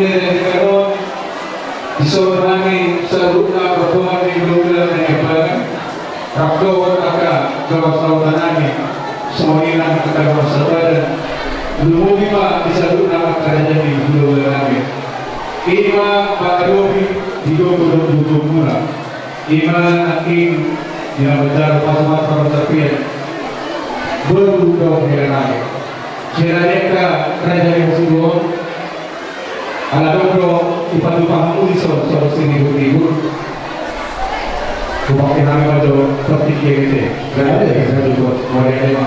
mulai dari karon disuruh namin sa luna pertemuan di luna na ibalan rakdo taka gawas lautan namin semuanya kita gawas lautan lumugi pa di sa luna kerajaan di luna namin ima pakarobi di luna mula ima aking dinabajar pas-pas pertapian berbuka dengan namin Jereka kerajaan yang suruh ala dobro ipatupang uliso sa sinibut-ibut kumakin namin pada praktiknya gitu ganda ya kita juga mulai lima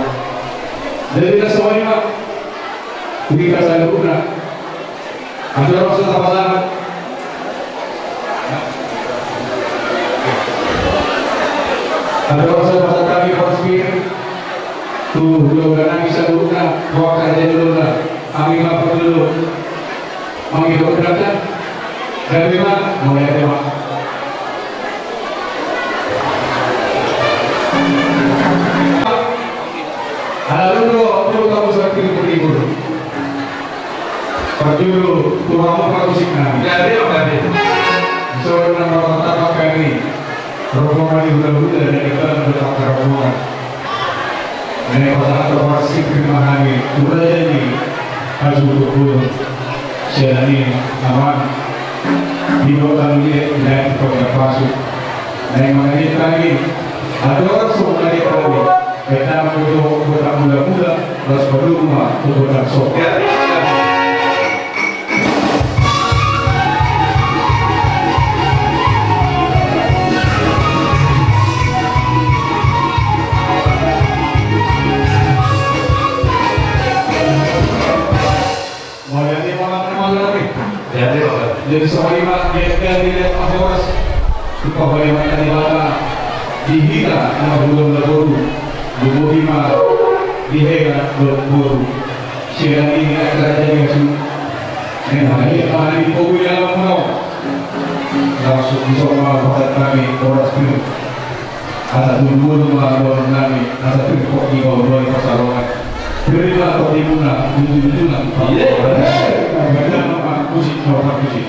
dari kita semuanya kita selalu guna ada rasa apa-apa ada rasa apa kami konspir tuh belum bisa guna bawa kerja dulu lah kami lapor dulu Mangi berkata, dari mana? Mau lihat ya, Pak. Halo, kamu sudah tidur. Perjuru, tuamu kamu sikna. Jadi apa ini? Seorang nama pertama kami, rombongan di bulan-bulan dan kita bertakar rombongan. Ini pasangan termasuk memahami, sudah jadi harus Selani aman di kota ini dan kota Pasu. Dan mengenai lagi ada orang semua lagi kita untuk kota muda-muda terus berumah untuk kota sok. Jadi semua dia dilihat Ahoras di pahwayan Kalibata dihita nama belum laboru bubuhima dihega berburu siang ini kerajaan yang su ini ahli pogu dalam pulau langsung semua kota kami Horas Pil ada dulu melawan kami ada tripok di bawah pasarongan berilah kau dimuna ujung-ujungan bagaimana musik nomor musik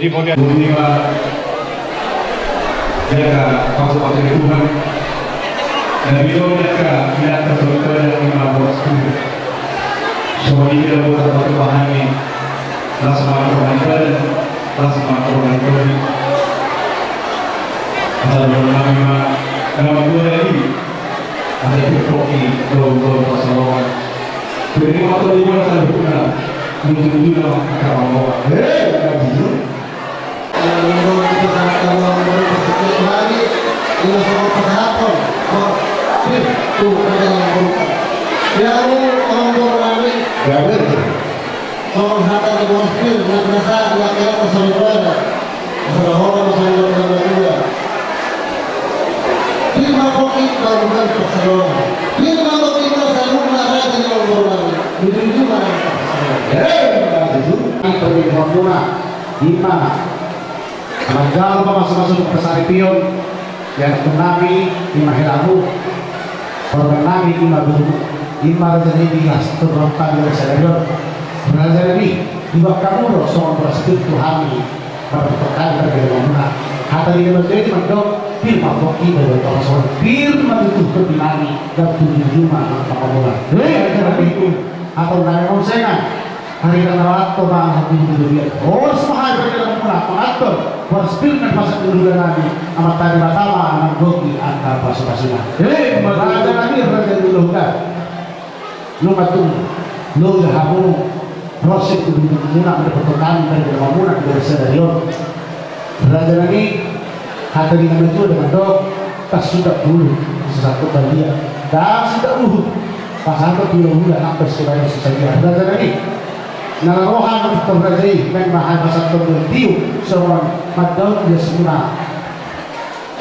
Jadi kemudian lima jaga kabupaten Tuhan dan beliau jaga minat kebetulan yang lima bos semua ini adalah beberapa kebahani rasa korban rasa korban ada beberapa dalam dua lagi ada kopi dua pasangan beri waktu di mana saya berguna menuju dalam kawan menurut kita sangat kalau berpikir lagi ini soal kesehatan itu adalah bukan yang orang lagi soal harta kebosir dan rasa laki-laki kesaudara orang kesaudara juga di mana kita bukan persaudara di mana kita selalu melarang dengan orang menuju mana persaudara lima Magal pa masuk-masuk ke Saripion yang kenami lima helamu permenami lima dulu lima jadi dinas terlontar dari Saripion belajar ini dua kamu loh soal bersekut Tuhani pada perkara dari mana kata dia menjadi mendok bir maboki dari orang soal bir mentutup kebinani dan tujuh juma maka kamulah itu atau dari konsengan hari kenal atau bang hati dia oh semua hari dalam pula pengatur berspil dan pasang dulu lagi amat tadi pertama anak goki angka pasang-pasang raja lagi raja dulu kan lu matung lu jahamu proses itu muna berpertukaran dari dalam muna dari sedarion raja lagi hati dengan itu dengan dok tas sudah dulu sesuatu balia dan sudah pasang ke dulu sampai sebagai sesaja raja lagi nalarohan ng terjadi memang bahasa terbentiu seorang padahal dia semula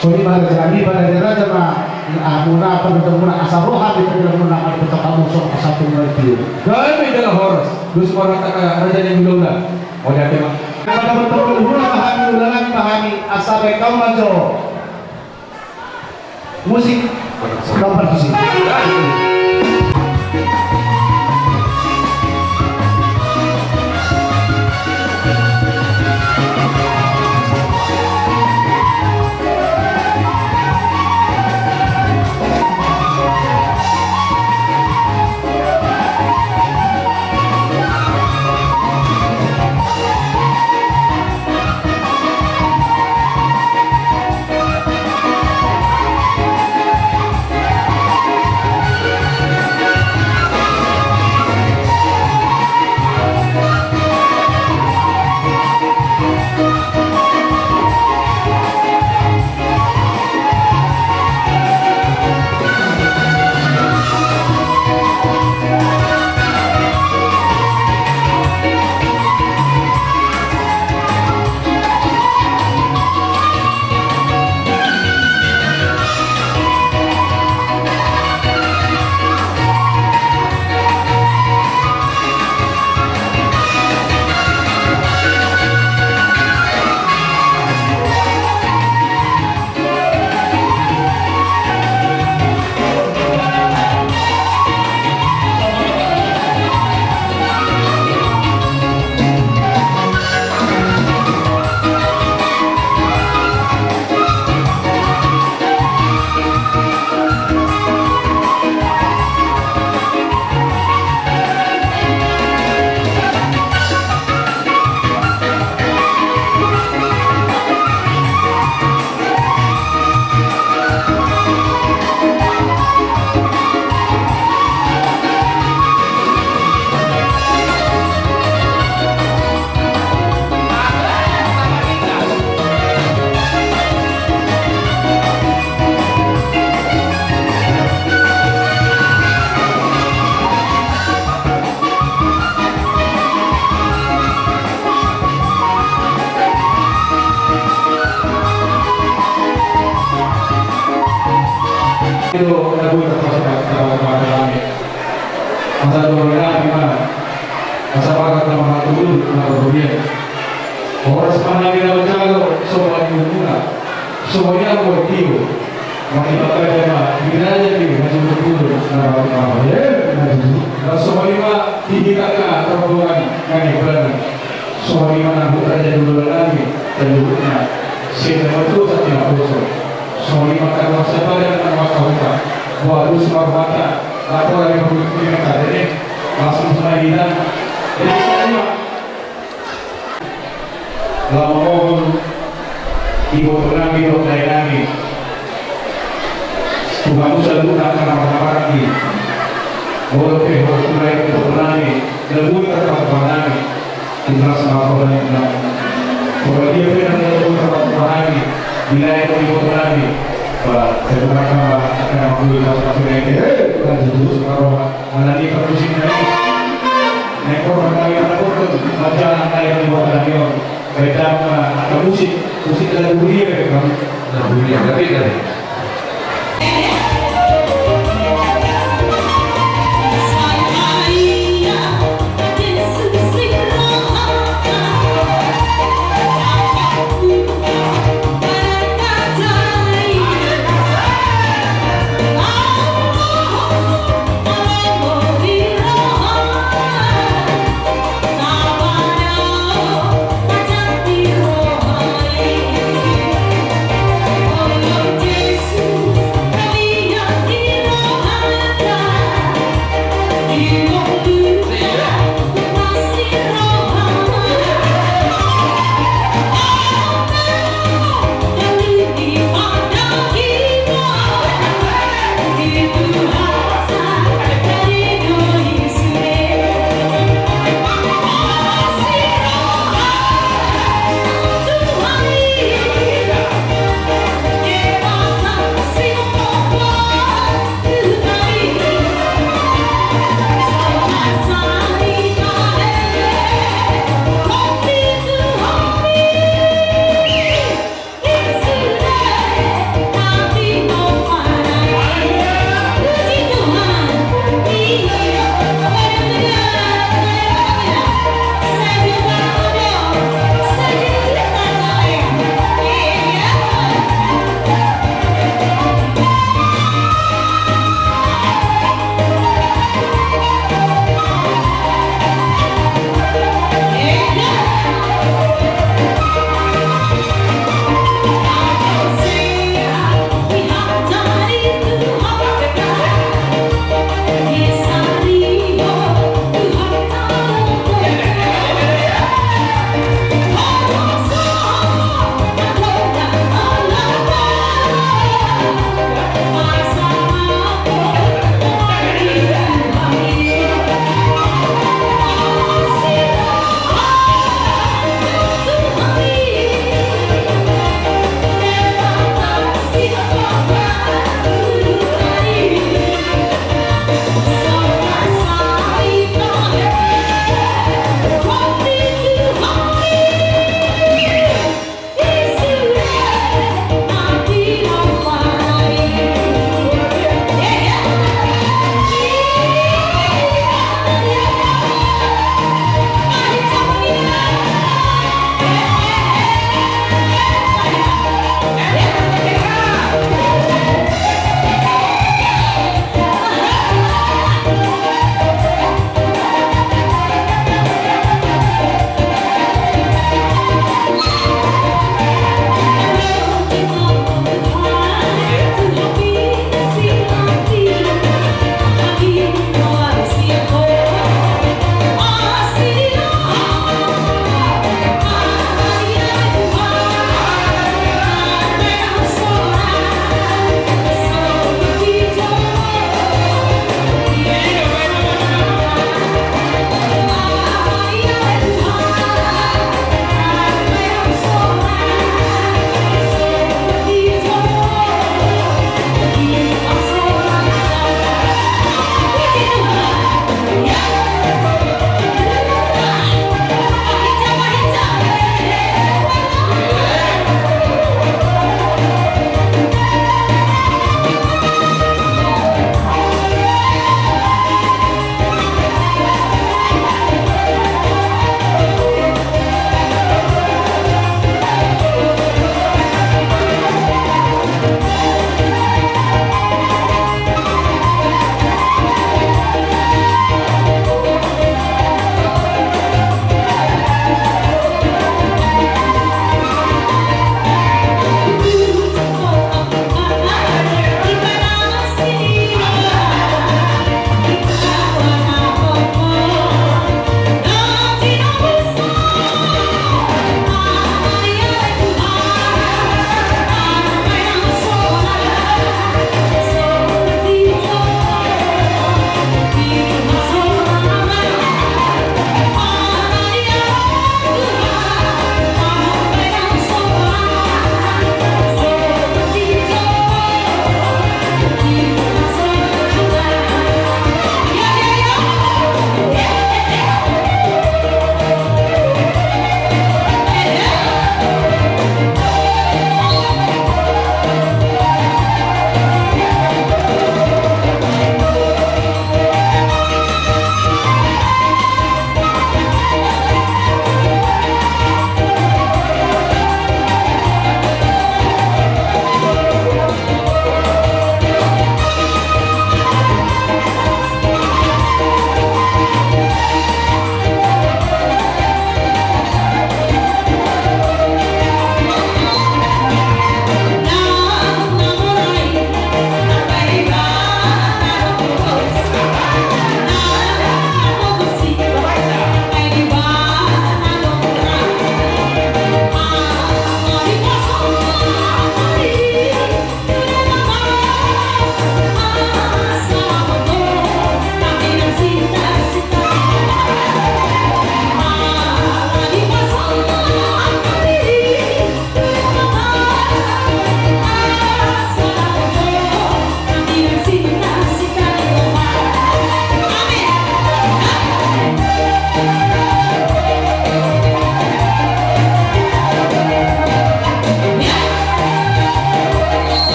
so di mana kami pada daerah jama muna muna asal rohan itu tidak muna kalau kita kamu sok satu terbentiu kami dalam horos dus orang tak raja yang dulu lah oh dia memang pada betul muna pahami ulangan pahami asal kau maju musik nomor musik itu lagu termasuk kepada kami masa dua gimana masa bakat nama dulu nama dunia orang sepanjang kita berjalan semua dimulai semuanya berkiu mengibatkan jemaah kita aja di masih berkumpul nama ya semuanya dihidangkan rombongan kami berani Suami menanggung raja dulu lagi penduduknya sehingga itu setiap usul. Suami makan masa pada dan masa hutan. Waduh semarbata lapor dari pemimpin ini langsung selanjutnya. Jadi saya lama mohon ibu kami ibu kami. Tuhan selalu akan nama lagi. Boleh mulai ibu kami lebih terpakai kami. Tinggal sama orang yang bilang, kalau dia pernah menyentuh tempat kami, bila itu ibu kami, saya berkata akan mengambil satu lagi, bukan jujur separuh, mana dia perlusin lagi, nekor kami anak pun macam anak yang dibuat lagi, kita akan musik lagu dia, lagu dia tapi kan. Oh,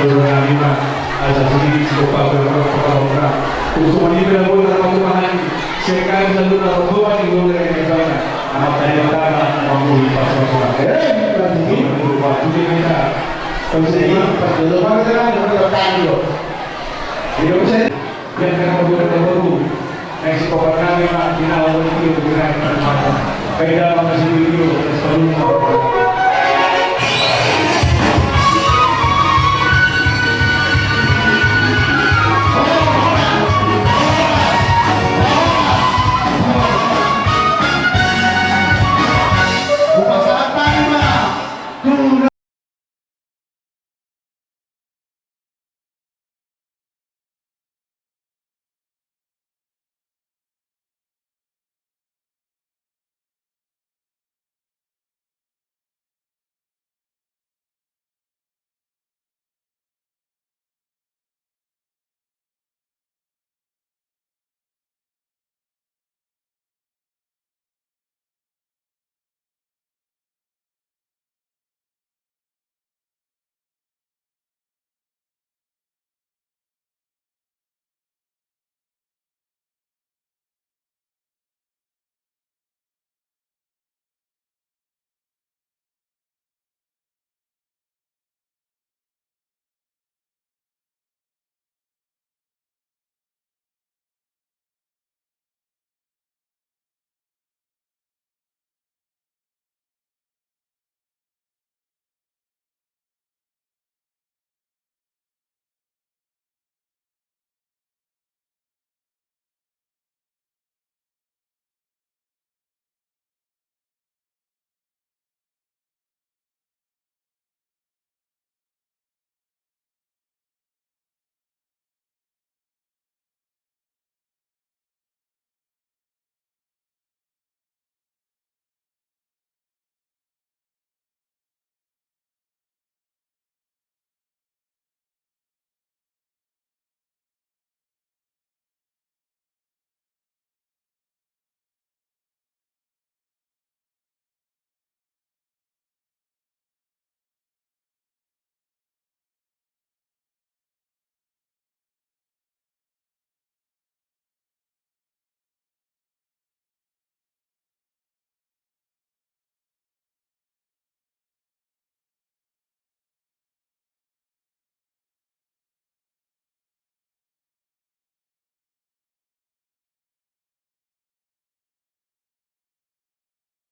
Lima asa sini lupa berapa kung sumanipin ako na patumahan sekali sa lupa robuan ni Gula ni Bana ang tayo tama ang muli pa sa mga hindi kita kung sa iyo hindi ko siya yan ka magulat na baru ay si Papa namin mga ginawang video ginawang mga kaya mga si video sa salunod